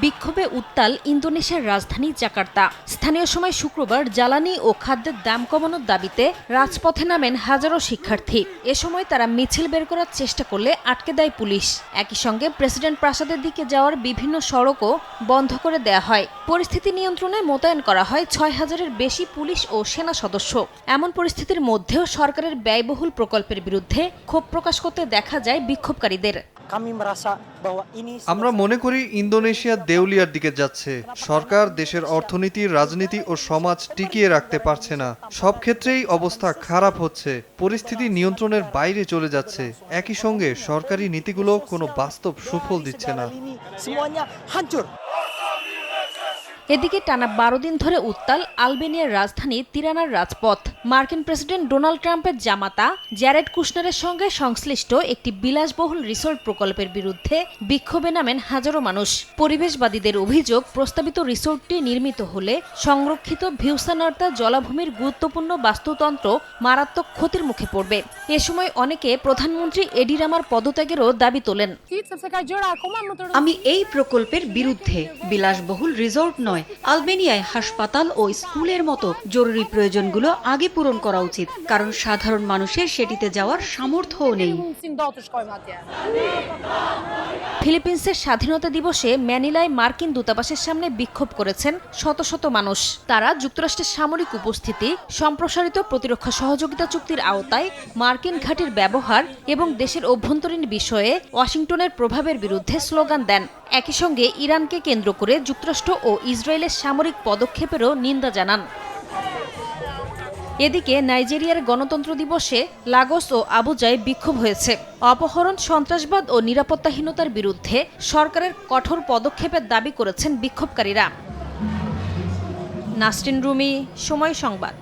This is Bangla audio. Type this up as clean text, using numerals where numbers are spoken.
বিক্ষোভে উত্তাল ইন্দোনেশিয়ার রাজধানী জাকার্তা। স্থানীয় সময় শুক্রবার জ্বালানি ও খাদ্যের দাম কমানোর দাবিতে রাজপথে নামেন হাজারো শিক্ষার্থী। এ সময় তারা মিছিল বের করার চেষ্টা করলে আটকে দেয় পুলিশ। একই সঙ্গে প্রেসিডেন্ট প্রাসাদের দিকে যাওয়ার বিভিন্ন সড়কও বন্ধ করে দেয়া হয়। পরিস্থিতি নিয়ন্ত্রণে মোতায়েন করা হয় ৬,০০০-এর বেশি পুলিশ ও সেনা সদস্য। এমন পরিস্থিতির মধ্যেও সরকারের ব্যয়বহুল প্রকল্পের বিরুদ্ধে ক্ষোভ প্রকাশ করতে দেখা যায় বিক্ষোভকারীদের। আমরা মনে করি ইন্দোনেশিয়া দেউলিয়ার দিকে যাচ্ছে। সরকার দেশের অর্থনীতি, রাজনীতি ও সমাজ টিকিয়ে রাখতে পারছে না। সব ক্ষেত্রেই অবস্থা খারাপ হচ্ছে, পরিস্থিতি নিয়ন্ত্রণের বাইরে চলে যাচ্ছে। একই সঙ্গে সরকারি নীতিগুলো কোনো বাস্তব সুফল দিচ্ছে না। এদিকে টানা ১২ দিন ধরে উত্তাল আলবেনিয়ার রাজধানী তিরানার রাজপথ। মার্কিন প্রেসিডেন্ট ডোনাল্ড ট্রাম্পের জামাতা জ্যারেড কুশনারের সঙ্গে সংশ্লিষ্ট একটি বিলাসবহুল রিসোর্ট প্রকল্পের বিরুদ্ধে বিক্ষোভে নামেন হাজারো মানুষ। পরিবেশবাদীদের অভিযোগ, প্রস্তাবিত রিসোর্টটি নির্মিত হলে সংরক্ষিত ভিউসানার্তা জলাভূমির গুরুত্বপূর্ণ বাস্তুতন্ত্র মারাত্মক ক্ষতির মুখে পড়বে। এ সময় অনেকে প্রধানমন্ত্রী এডি রামার পদত্যাগেরও দাবি তোলেন। আমি এই প্রকল্পের বিরুদ্ধে। বিলাসবহুল রিসোর্ট নয়, আলবেনিয়ায় হাসপাতাল ও স্কুলের মতো জরুরি প্রয়োজনগুলো আগে পূরণ করা উচিত, কারণ সাধারণ মানুষের সেটিতে যাওয়ার সামর্থ্যও নেই। ফিলিপিন্সের স্বাধীনতা দিবসে ম্যানিলায় মার্কিন দূতাবাসের সামনে বিক্ষোভ করেছেন শত শত মানুষ। তারা যুক্তরাষ্ট্রের সামরিক উপস্থিতি, সম্প্রসারিত প্রতিরক্ষা সহযোগিতা চুক্তির আওতায় মার্কিন ঘাঁটির ব্যবহার এবং দেশের অভ্যন্তরীণ বিষয়ে ওয়াশিংটনের প্রভাবের বিরুদ্ধে স্লোগান দেন। একই সঙ্গে ইরানকে কেন্দ্র করে যুক্তরাষ্ট্র ও ইসরায়েলের সামরিক পদক্ষেপেরও নিন্দা জানান। এদিকে নাইজেরিয়ার গণতন্ত্র দিবসে লাগোস ও আবুজায় বিক্ষোভ হয়েছে। অপহরণ, সন্ত্রাসবাদ ও নিরাপত্তাহীনতার বিরুদ্ধে সরকারের কঠোর পদক্ষেপের দাবি করেছেন বিক্ষোভকারীরা। নাসরিন রুমি, সময় সংবাদ।